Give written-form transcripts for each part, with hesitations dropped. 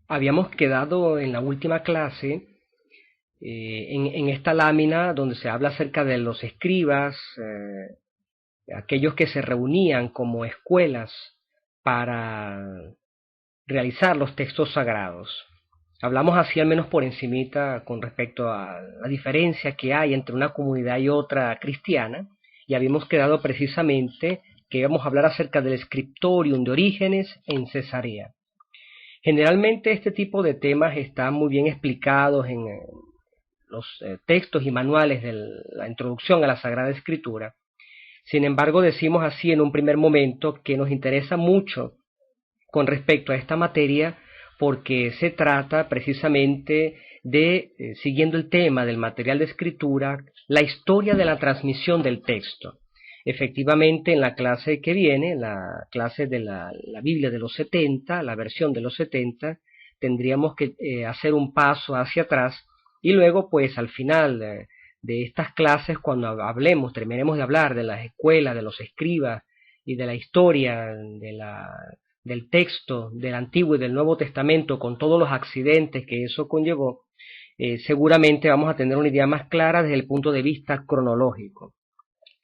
Habíamos quedado en la última clase en esta lámina donde se habla acerca de los escribas, aquellos que se reunían como escuelas para realizar los textos sagrados. Hablamos así al menos por encimita con respecto a la diferencia que hay entre una comunidad y otra cristiana, y habíamos quedado precisamente que íbamos a hablar acerca del scriptorium de Orígenes en Cesarea. Generalmente este tipo de temas están muy bien explicados en los textos y manuales de la introducción a la Sagrada Escritura. Sin embargo, decimos así en un primer momento que nos interesa mucho con respecto a esta materia porque se trata precisamente de, siguiendo el tema del material de escritura, la historia de la transmisión del texto. Efectivamente, en la clase que viene, la clase de la Biblia de los 70, la versión de los 70, tendríamos que hacer un paso hacia atrás y luego, pues, al final de estas clases, cuando hablemos, terminemos de hablar de las escuelas, de los escribas y de la historia del texto del Antiguo y del Nuevo Testamento con todos los accidentes que eso conllevó, seguramente vamos a tener una idea más clara desde el punto de vista cronológico.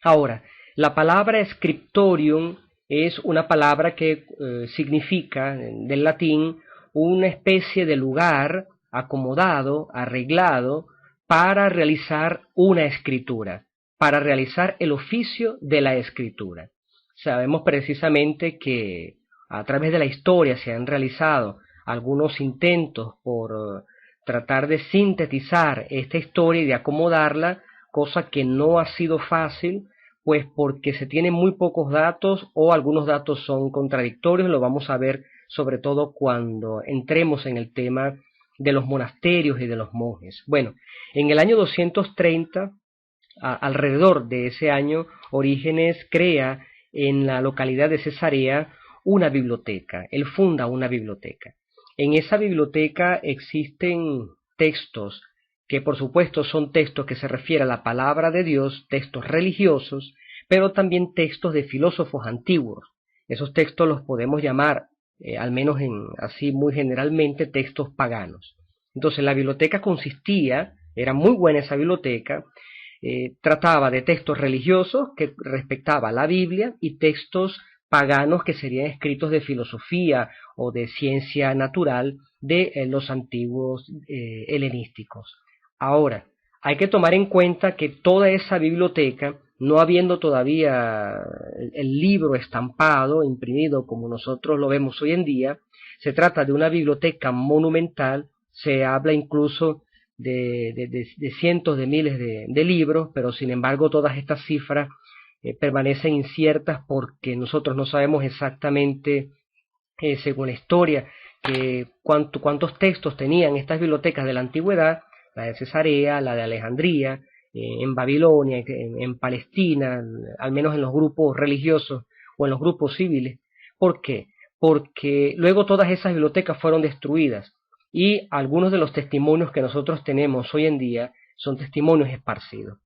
Ahora, la palabra scriptorium es una palabra que significa, del latín, una especie de lugar acomodado, arreglado, para realizar una escritura, para realizar el oficio de la escritura. Sabemos precisamente que a través de la historia se han realizado algunos intentos por tratar de sintetizar esta historia y de acomodarla, cosa que no ha sido fácil, pues porque se tienen muy pocos datos o algunos datos son contradictorios. Lo vamos a ver sobre todo cuando entremos en el tema de los monasterios y de los monjes. Bueno, en el año 230, alrededor de ese año, Orígenes crea en la localidad de Cesarea una biblioteca. Él funda una biblioteca. En esa biblioteca existen textos que por supuesto son textos que se refieren a la palabra de Dios, textos religiosos, pero también textos de filósofos antiguos. Esos textos los podemos llamar, al menos así muy generalmente, textos paganos. Entonces la biblioteca consistía, era muy buena esa biblioteca, trataba de textos religiosos que respectaba la Biblia y textos paganos que serían escritos de filosofía o de ciencia natural de los antiguos helenísticos. Ahora, hay que tomar en cuenta que toda esa biblioteca, no habiendo todavía el libro estampado, imprimido como nosotros lo vemos hoy en día, se trata de una biblioteca monumental, se habla incluso de cientos de miles de libros, pero sin embargo todas estas cifras permanecen inciertas porque nosotros no sabemos exactamente, según la historia, cuántos textos tenían estas bibliotecas de la antigüedad, la de Cesarea, la de Alejandría, en Babilonia, en Palestina, al menos en los grupos religiosos o en los grupos civiles. ¿Por qué? Porque luego todas esas bibliotecas fueron destruidas y algunos de los testimonios que nosotros tenemos hoy en día son testimonios esparcidos.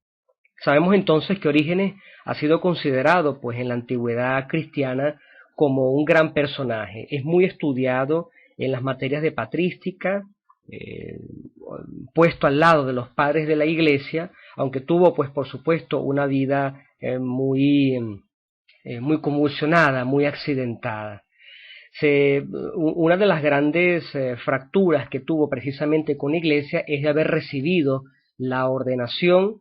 Sabemos entonces que Orígenes ha sido considerado, pues, en la antigüedad cristiana como un gran personaje. Es muy estudiado en las materias de patrística, puesto al lado de los padres de la Iglesia, aunque tuvo, pues, por supuesto, una vida muy convulsionada, muy accidentada. Una de las grandes fracturas que tuvo precisamente con la Iglesia es de haber recibido la ordenación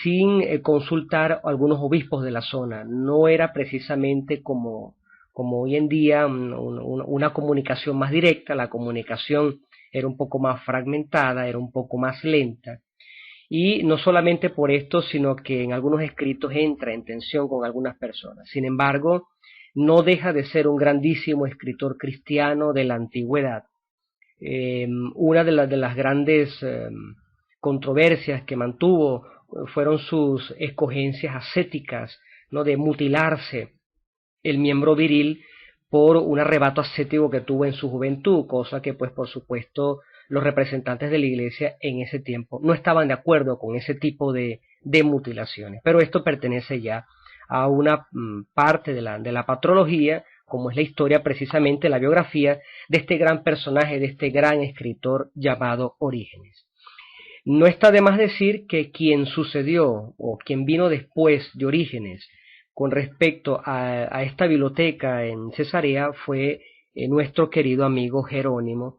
sin consultar a algunos obispos de la zona. No era precisamente como hoy en día una comunicación más directa, la comunicación era un poco más fragmentada, era un poco más lenta. Y no solamente por esto, sino que en algunos escritos entra en tensión con algunas personas. Sin embargo, no deja de ser un grandísimo escritor cristiano de la antigüedad. Una de las grandes controversias que mantuvo fueron sus escogencias ascéticas, ¿no?, de mutilarse el miembro viril por un arrebato ascético que tuvo en su juventud, cosa que, pues, por supuesto, los representantes de la Iglesia en ese tiempo no estaban de acuerdo con ese tipo de mutilaciones. Pero esto pertenece ya a una parte de la patrología, como es la historia precisamente, la biografía de este gran personaje, de este gran escritor llamado Orígenes. No está de más decir que quien sucedió o quien vino después de Orígenes con respecto a esta biblioteca en Cesarea fue nuestro querido amigo Jerónimo,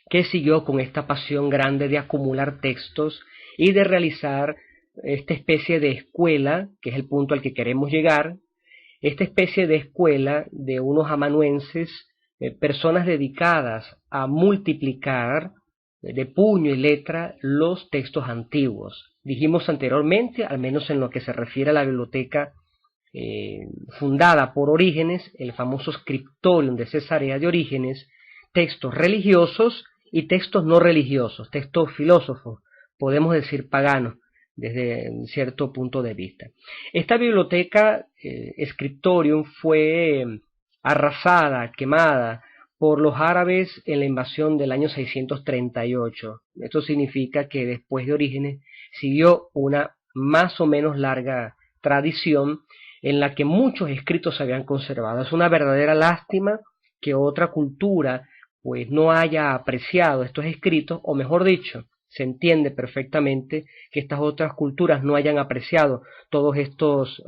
que siguió con esta pasión grande de acumular textos y de realizar esta especie de escuela, que es el punto al que queremos llegar, esta especie de escuela de unos amanuenses, personas dedicadas a multiplicar de puño y letra los textos antiguos. Dijimos anteriormente, al menos en lo que se refiere a la biblioteca fundada por Orígenes, el famoso Scriptorium de Cesarea de Orígenes, textos religiosos y textos no religiosos, textos filósofos, podemos decir paganos, desde cierto punto de vista. Esta biblioteca Scriptorium fue arrasada, quemada por los árabes en la invasión del año 638. Esto significa que después de Orígenes siguió una más o menos larga tradición en la que muchos escritos se habían conservado. Es una verdadera lástima que otra cultura pues no haya apreciado estos escritos, o mejor dicho, se entiende perfectamente que estas otras culturas no hayan apreciado todos estos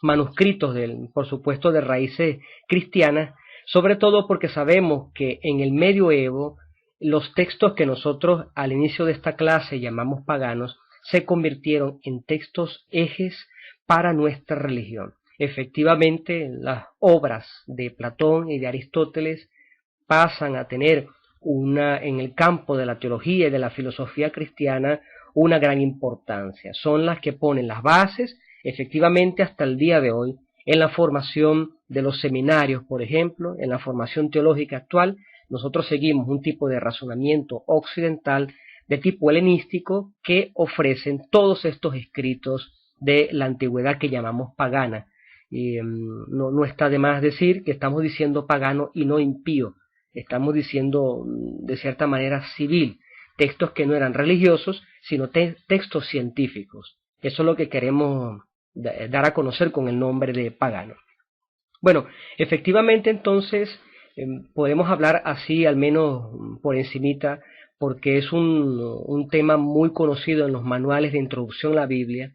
manuscritos, por supuesto, de raíces cristianas, sobre todo porque sabemos que en el medioevo los textos que nosotros al inicio de esta clase llamamos paganos se convirtieron en textos ejes para nuestra religión. Efectivamente, las obras de Platón y de Aristóteles pasan a tener en el campo de la teología y de la filosofía cristiana una gran importancia. Son las que ponen las bases, efectivamente, hasta el día de hoy, en la formación de los seminarios, por ejemplo, en la formación teológica actual. Nosotros seguimos un tipo de razonamiento occidental de tipo helenístico que ofrecen todos estos escritos de la antigüedad que llamamos pagana. No está de más decir que estamos diciendo pagano y no impío. Estamos diciendo de cierta manera civil, textos que no eran religiosos, sino textos científicos. Eso es lo que queremos dar a conocer con el nombre de pagano. Bueno, efectivamente entonces podemos hablar así, al menos por encimita, porque es un tema muy conocido en los manuales de introducción a la Biblia,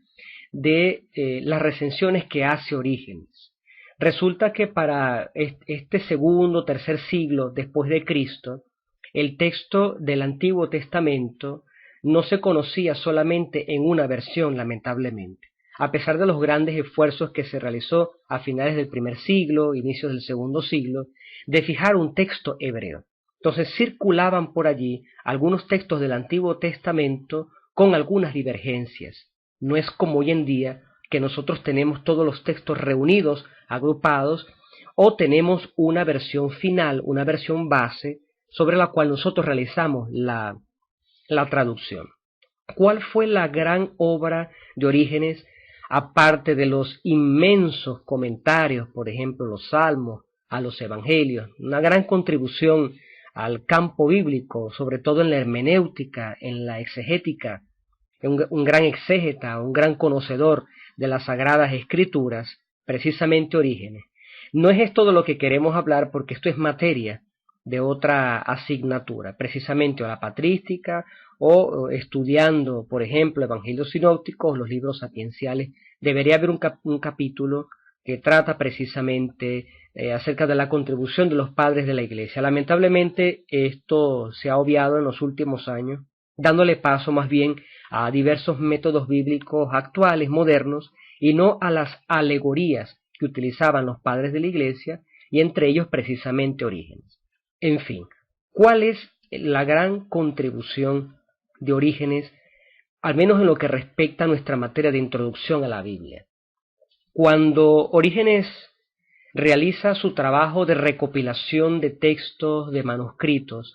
de las recensiones que hace Orígenes. Resulta que para este segundo o tercer siglo después de Cristo, el texto del Antiguo Testamento no se conocía solamente en una versión, lamentablemente. A pesar de los grandes esfuerzos que se realizó a finales del primer siglo, inicios del segundo siglo, de fijar un texto hebreo. Entonces circulaban por allí algunos textos del Antiguo Testamento con algunas divergencias. No es como hoy en día que nosotros tenemos todos los textos reunidos, agrupados, o tenemos una versión final, una versión base, sobre la cual nosotros realizamos la traducción. ¿Cuál fue la gran obra de Orígenes, aparte de los inmensos comentarios, por ejemplo, los salmos, a los evangelios? Una gran contribución al campo bíblico, sobre todo en la hermenéutica, en la exegética, un gran exégeta, un gran conocedor de las Sagradas Escrituras, precisamente Orígenes. No es esto de lo que queremos hablar, porque esto es materia de otra asignatura, precisamente o la patrística, o estudiando, por ejemplo, evangelios sinópticos, los libros sapienciales. Debería haber un capítulo que trata precisamente acerca de la contribución de los padres de la Iglesia. Lamentablemente esto se ha obviado en los últimos años, dándole paso más bien a diversos métodos bíblicos actuales, modernos, y no a las alegorías que utilizaban los padres de la Iglesia, y entre ellos precisamente Orígenes. En fin, ¿cuál es la gran contribución de Orígenes, al menos en lo que respecta a nuestra materia de introducción a la Biblia? Cuando Orígenes realiza su trabajo de recopilación de textos, de manuscritos,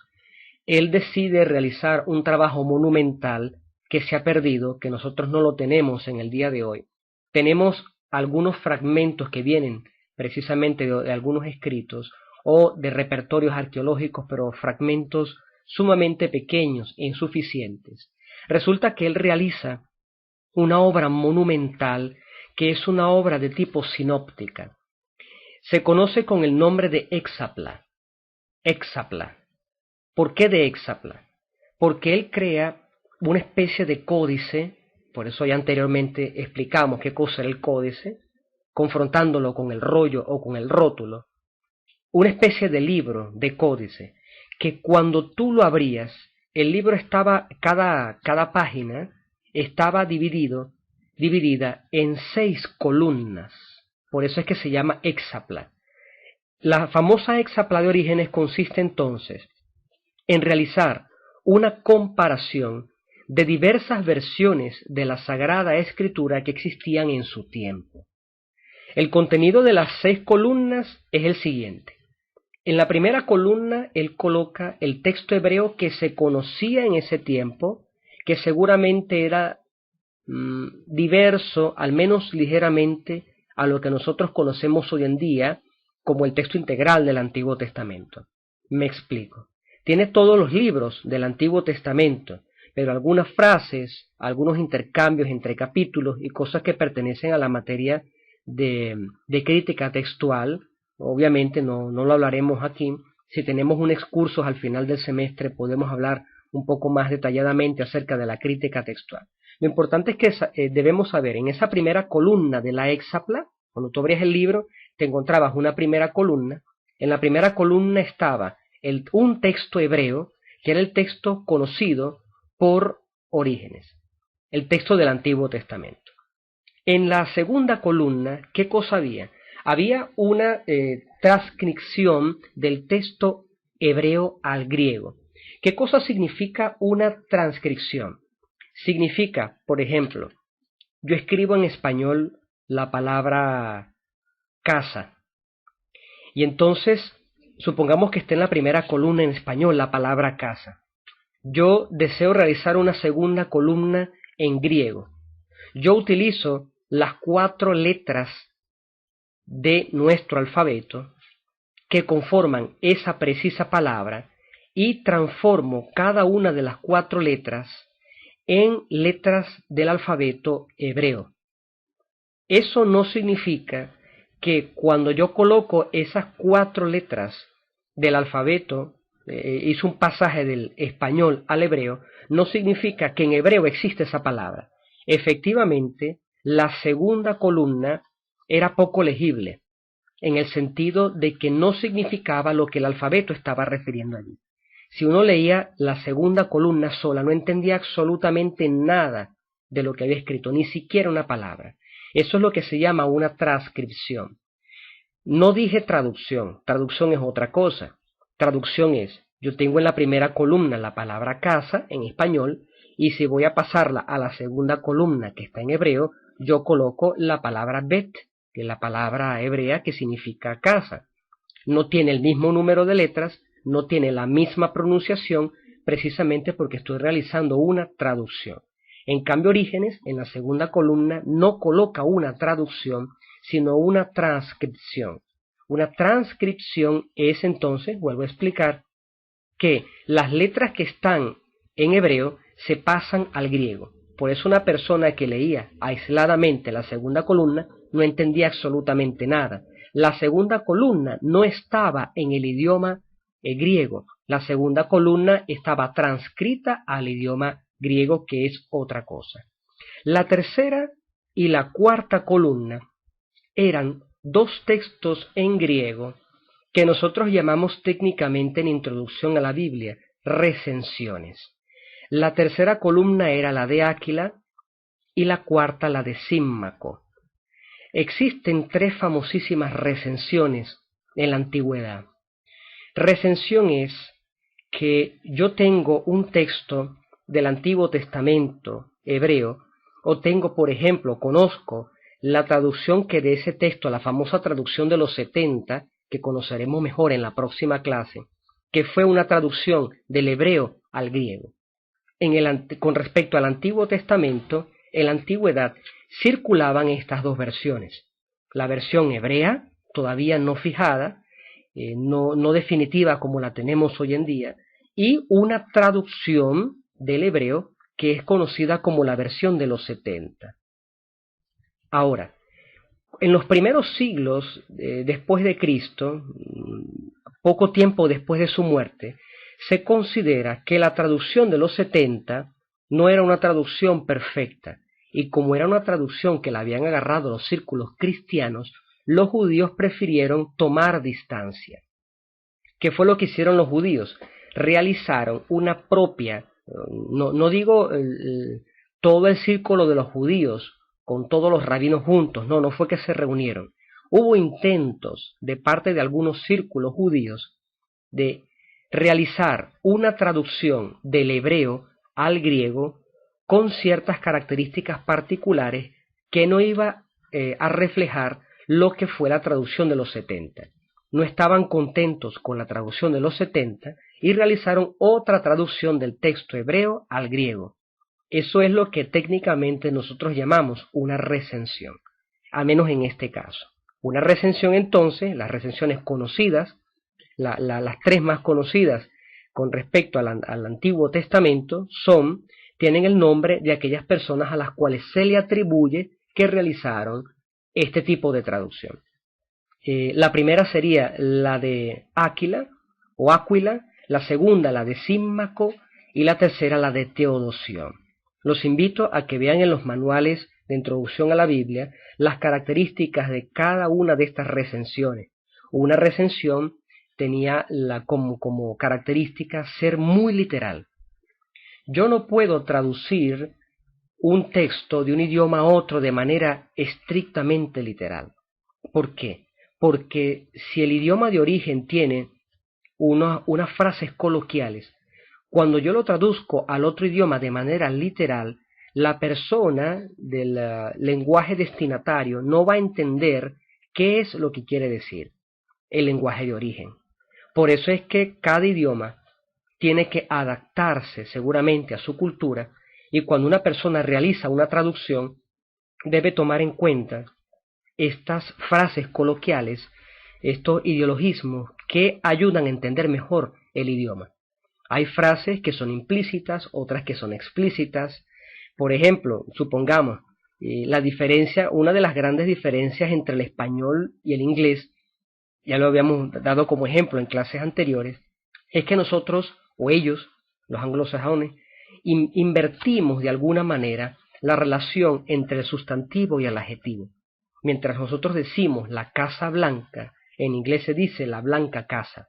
él decide realizar un trabajo monumental que se ha perdido, que nosotros no lo tenemos en el día de hoy. Tenemos algunos fragmentos que vienen precisamente de algunos escritos o de repertorios arqueológicos, pero fragmentos sumamente pequeños e insuficientes. Resulta que él realiza una obra monumental que es una obra de tipo sinóptica. se conoce con el nombre de Hexapla. Hexapla. ¿Por qué de Hexapla? Porque él crea una especie de códice, por eso ya anteriormente explicamos qué cosa era el códice, confrontándolo con el rollo o con el rótulo, una especie de libro, de códice, que cuando tú lo abrías, el libro estaba, cada página estaba dividida en 6 columnas, por eso es que se llama Hexapla. La famosa Hexapla de Orígenes consiste entonces en realizar una comparación de diversas versiones de la Sagrada Escritura que existían en su tiempo. El contenido de las 6 columnas es el siguiente. En la primera columna él coloca el texto hebreo que se conocía en ese tiempo, que seguramente era diverso, al menos ligeramente, a lo que nosotros conocemos hoy en día como el texto integral del Antiguo Testamento. Me explico. Tiene todos los libros del Antiguo Testamento, pero algunas frases, algunos intercambios entre capítulos y cosas que pertenecen a la materia de crítica textual, obviamente no lo hablaremos aquí. Si tenemos un excursus al final del semestre podemos hablar un poco más detalladamente acerca de la crítica textual. Lo importante es que debemos saber, en esa primera columna de la Hexapla, cuando tú abrías el libro, te encontrabas una primera columna. En la primera columna estaba un texto hebreo, que era el texto conocido por Orígenes, el texto del Antiguo Testamento. En la segunda columna, ¿qué cosa había? Había una transcripción del texto hebreo al griego. ¿Qué cosa significa una transcripción? Significa, por ejemplo, yo escribo en español la palabra casa, y entonces supongamos que esté en la primera columna en español la palabra casa. Yo deseo realizar una segunda columna en griego. Yo utilizo las 4 letras de nuestro alfabeto que conforman esa precisa palabra y transformo cada una de las 4 letras en letras del alfabeto hebreo. Eso no significa que cuando yo coloco esas 4 letras del alfabeto, hice un pasaje del español al hebreo, no significa que en hebreo existe esa palabra. Efectivamente, la segunda columna era poco legible, en el sentido de que no significaba lo que el alfabeto estaba refiriendo allí. Si uno leía la segunda columna sola, no entendía absolutamente nada de lo que había escrito, ni siquiera una palabra. Eso es lo que se llama una transcripción. No dije traducción, traducción es otra cosa. Traducción es, yo tengo en la primera columna la palabra casa en español, y si voy a pasarla a la segunda columna que está en hebreo, yo coloco la palabra bet, que es la palabra hebrea que significa casa. No tiene el mismo número de letras, no tiene la misma pronunciación, precisamente porque estoy realizando una traducción. En cambio, Orígenes, en la segunda columna, no coloca una traducción, sino una transcripción. Una transcripción es entonces, vuelvo a explicar, que las letras que están en hebreo se pasan al griego. Por eso una persona que leía aisladamente la segunda columna no entendía absolutamente nada. La segunda columna no estaba en el idioma griego. La segunda columna estaba transcrita al idioma griego, que es otra cosa. La tercera y la cuarta columna eran 2 textos en griego que nosotros llamamos técnicamente en Introducción a la Biblia recensiones. La tercera columna era la de Áquila y la cuarta la de Símaco. Existen 3 famosísimas recensiones en la antigüedad. Recensión es que yo tengo un texto del Antiguo Testamento hebreo, o tengo, por ejemplo, conozco la traducción que de ese texto, la famosa traducción de los 70, que conoceremos mejor en la próxima clase, que fue una traducción del hebreo al griego. Con respecto al Antiguo Testamento, en la antigüedad circulaban estas 2 versiones. La versión hebrea, todavía no fijada, no definitiva como la tenemos hoy en día, y una traducción del hebreo que es conocida como la versión de los 70. Ahora, En los primeros siglos después de Cristo, poco tiempo después de su muerte, se considera que la traducción de los 70 no era una traducción perfecta, y como era una traducción que la habían agarrado los círculos cristianos, los judíos prefirieron tomar distancia. ¿Qué fue lo que hicieron los judíos? Realizaron una propia, no digo todo el círculo de los judíos, con todos los rabinos juntos, no fue que se reunieron. Hubo intentos de parte de algunos círculos judíos de realizar una traducción del hebreo al griego con ciertas características particulares que no iba a reflejar lo que fue la traducción de los 70. No estaban contentos con la traducción de los 70 y realizaron otra traducción del texto hebreo al griego. Eso es lo que técnicamente nosotros llamamos una recensión, a menos en este caso. Una recensión entonces, las recensiones conocidas, las tres más conocidas con respecto al Antiguo Testamento tienen el nombre de aquellas personas a las cuales se le atribuye que realizaron este tipo de traducción. La primera sería la de Áquila o Áquila, la segunda la de Símaco y la tercera la de Teodosión. Los invito a que vean en los manuales de introducción a la Biblia las características de cada una de estas recensiones. Una recensión tenía como característica ser muy literal. Yo no puedo traducir un texto de un idioma a otro de manera estrictamente literal. ¿Por qué? Porque si el idioma de origen tiene unas frases coloquiales, cuando yo lo traduzco al otro idioma de manera literal, la persona del lenguaje destinatario no va a entender qué es lo que quiere decir el lenguaje de origen. Por eso es que cada idioma tiene que adaptarse seguramente a su cultura, y cuando una persona realiza una traducción debe tomar en cuenta estas frases coloquiales, estos ideologismos que ayudan a entender mejor el idioma. Hay frases que son implícitas, otras que son explícitas. Por ejemplo, supongamos una de las grandes diferencias entre el español y el inglés, ya lo habíamos dado como ejemplo en clases anteriores, es que nosotros, o ellos, los anglosajones, invertimos de alguna manera la relación entre el sustantivo y el adjetivo. Mientras nosotros decimos la casa blanca, en inglés se dice la blanca casa.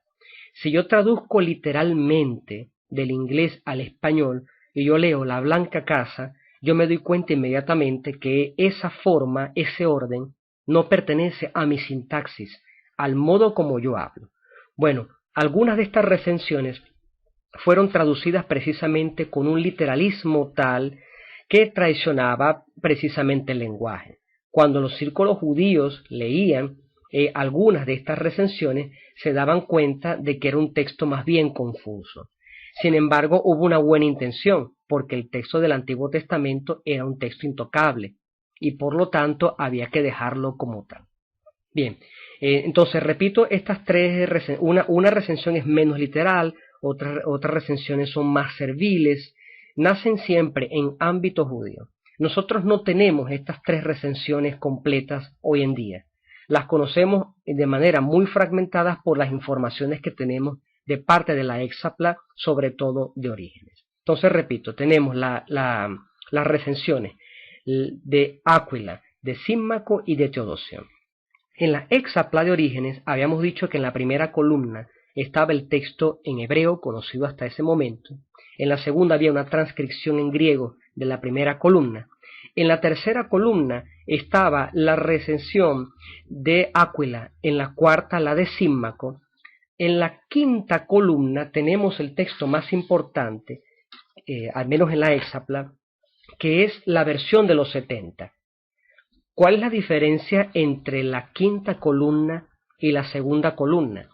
Si yo traduzco literalmente del inglés al español y yo leo la blanca casa, yo me doy cuenta inmediatamente que esa forma, ese orden, no pertenece a mi sintaxis, al modo como yo hablo. Bueno, algunas de estas recensiones fueron traducidas precisamente con un literalismo tal que traicionaba precisamente el lenguaje. Cuando los círculos judíos leían algunas de estas recensiones, se daban cuenta de que era un texto más bien confuso. Sin embargo, hubo una buena intención, porque el texto del Antiguo Testamento era un texto intocable, y por lo tanto había que dejarlo como tal. Bien, entonces repito, estas tres una recensión es menos literal, otras recensiones son más serviles, nacen siempre en ámbito judío. Nosotros no tenemos estas tres recensiones completas hoy en día. Las conocemos de manera muy fragmentada por las informaciones que tenemos de parte de la Hexapla, sobre todo de Orígenes. Entonces, repito, tenemos las recensiones de Áquila, de Símaco y de Teodosión. En la Hexapla de Orígenes habíamos dicho que en la primera columna estaba el texto en hebreo conocido hasta ese momento. En la segunda había una transcripción en griego de la primera columna. En la tercera columna estaba la recensión de Áquila, en la cuarta la de Símaco. En la quinta columna tenemos el texto más importante, al menos en la Hexapla, que es la versión de los 70. ¿Cuál es la diferencia entre la quinta columna y la segunda columna?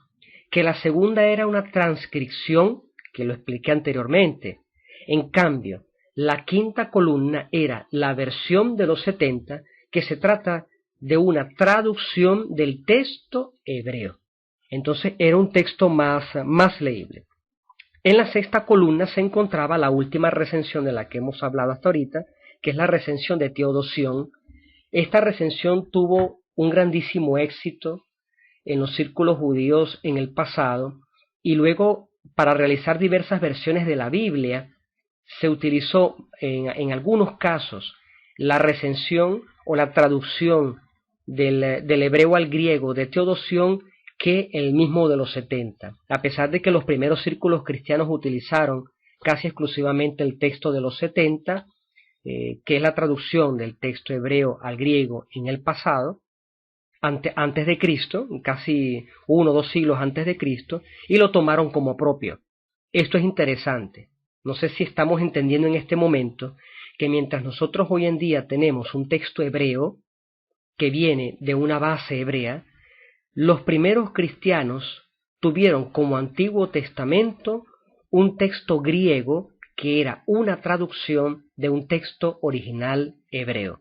Que la segunda era una transcripción, que lo expliqué anteriormente. En cambio, la quinta columna era la versión de los 70, que se trata de una traducción del texto hebreo. Entonces era un texto más leíble. En la sexta columna se encontraba la última recensión de la que hemos hablado hasta ahorita, que es la recensión de Teodosión. Esta recensión tuvo un grandísimo éxito en los círculos judíos en el pasado, y luego para realizar diversas versiones de la Biblia se utilizó en algunos casos la recensión o la traducción del hebreo al griego de Teodosión que el mismo de los 70, a pesar de que los primeros círculos cristianos utilizaron casi exclusivamente el texto de los 70, que es la traducción del texto hebreo al griego en el pasado, antes de Cristo, casi 1 o 2 siglos antes de Cristo, y lo tomaron como propio. Esto es interesante. No sé si estamos entendiendo en este momento que mientras nosotros hoy en día tenemos un texto hebreo que viene de una base hebrea, los primeros cristianos tuvieron como Antiguo Testamento un texto griego que era una traducción de un texto original hebreo.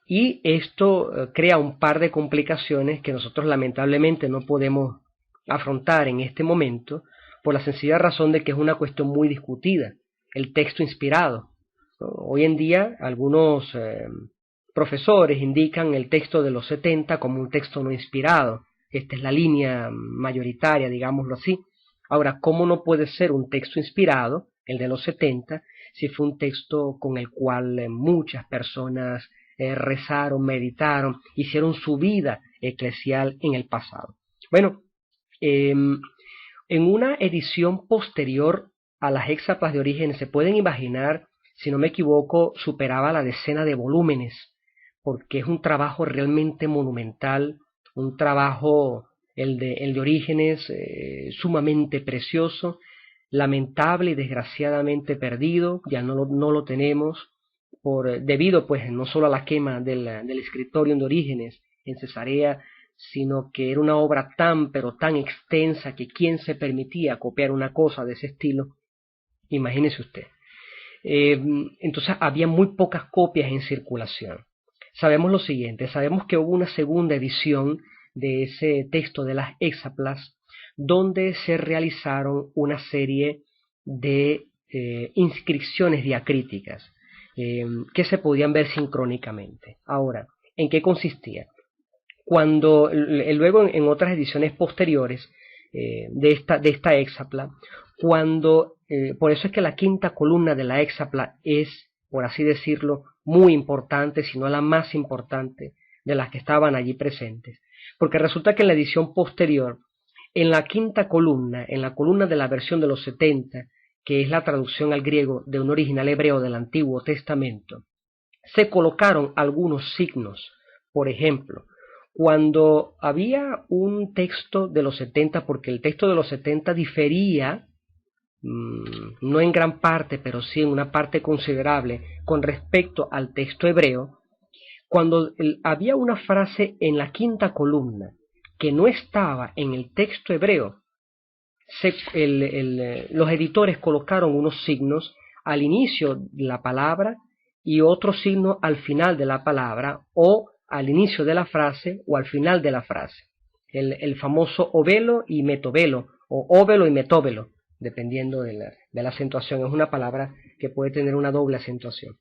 Y esto crea un par de complicaciones que nosotros lamentablemente no podemos afrontar en este momento, por la sencilla razón de que es una cuestión muy discutida, el texto inspirado. Hoy en día algunos profesores indican el texto de los 70 como un texto no inspirado. Esta es la línea mayoritaria, digámoslo así. Ahora, ¿cómo no puede ser un texto inspirado, el de los 70, si fue un texto con el cual muchas personas rezaron, meditaron, hicieron su vida eclesial en el pasado? Bueno, en una edición posterior a las Hexaplas de Orígenes, se pueden imaginar, si no me equivoco, superaba la decena de volúmenes, porque es un trabajo realmente monumental, un trabajo, el de Orígenes, sumamente precioso, lamentable y desgraciadamente perdido, ya no lo tenemos, debido pues no solo a la quema del escritorium de Orígenes en Cesarea, sino que era una obra tan pero tan extensa que quién se permitía copiar una cosa de ese estilo, imagínese usted. Entonces había muy pocas copias en circulación. Sabemos lo siguiente, sabemos que hubo una segunda edición de ese texto de las Hexaplas, donde se realizaron una serie de inscripciones diacríticas que se podían ver sincrónicamente. Ahora, ¿en qué consistía? Cuando luego en otras ediciones posteriores de esta Hexapla, por eso es que la quinta columna de la Hexapla es, por así decirlo, muy importante, si no la más importante de las que estaban allí presentes, porque resulta que en la edición posterior, en la quinta columna, en la columna de la versión de los 70, que es la traducción al griego de un original hebreo del Antiguo Testamento, se colocaron algunos signos. Por ejemplo, cuando había un texto de los 70, porque el texto de los 70 difería, no en gran parte, pero sí en una parte considerable con respecto al texto hebreo, cuando había una frase en la quinta columna que no estaba en el texto hebreo, los editores colocaron unos signos al inicio de la palabra y otro signo al final de la palabra, o al inicio de la frase o al final de la frase. El famoso ovelo y metovelo, o óvelo y metóvelo, dependiendo de la acentuación. Es una palabra que puede tener una doble acentuación.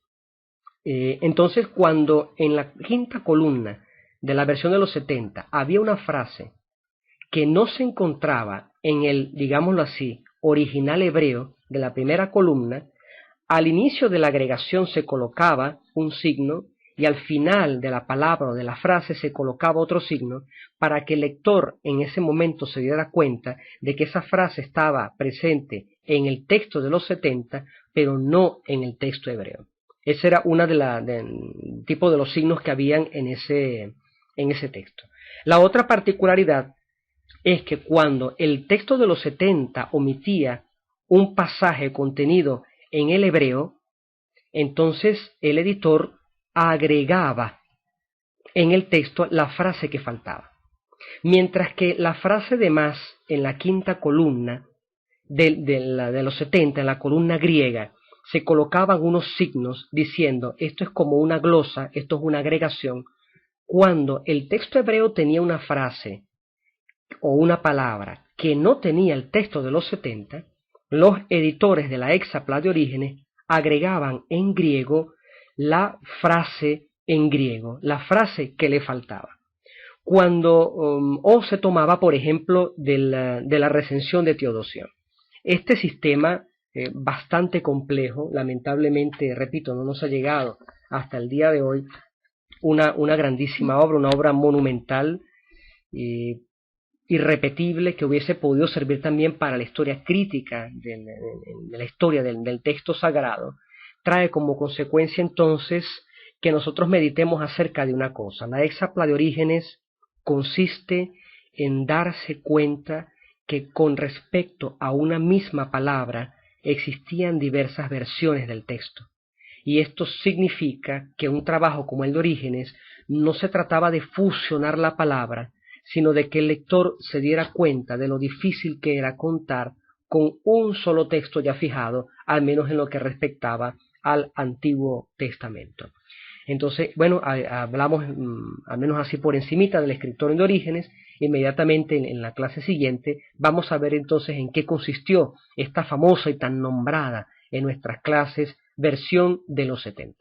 Entonces, cuando en la quinta columna de la versión de los 70 había una frase que no se encontraba en el, digámoslo así, original hebreo de la primera columna, al inicio de la agregación se colocaba un signo y al final de la palabra o de la frase se colocaba otro signo para que el lector en ese momento se diera cuenta de que esa frase estaba presente en el texto de los 70, pero no en el texto hebreo. Ese era uno del tipo de los signos que habían en ese texto. La otra particularidad es que cuando el texto de los 70 omitía un pasaje contenido en el hebreo, entonces el editor agregaba en el texto la frase que faltaba. Mientras que la frase de más en la quinta columna de los 70, en la columna griega, se colocaban unos signos diciendo esto es como una glosa, esto es una agregación. Cuando el texto hebreo tenía una frase o una palabra que no tenía el texto de los 70, los editores de la Hexapla de Orígenes agregaban en griego la frase en griego, la frase que le faltaba. o se tomaba, por ejemplo, de la recensión de Teodosio. Este sistema, bastante complejo, lamentablemente, repito, no nos ha llegado hasta el día de hoy, una grandísima obra, una obra monumental, irrepetible, que hubiese podido servir también para la historia crítica de la historia del texto sagrado, trae como consecuencia entonces que nosotros meditemos acerca de una cosa. La hexapla de Orígenes consiste en darse cuenta que con respecto a una misma palabra existían diversas versiones del texto. Y esto significa que un trabajo como el de Orígenes no se trataba de fusionar la palabra, sino de que el lector se diera cuenta de lo difícil que era contar con un solo texto ya fijado, al menos en lo que respectaba al Antiguo Testamento. Entonces, bueno, hablamos al menos así por encimita del escritor de Orígenes. Inmediatamente en la clase siguiente vamos a ver entonces en qué consistió esta famosa y tan nombrada en nuestras clases versión de los 70.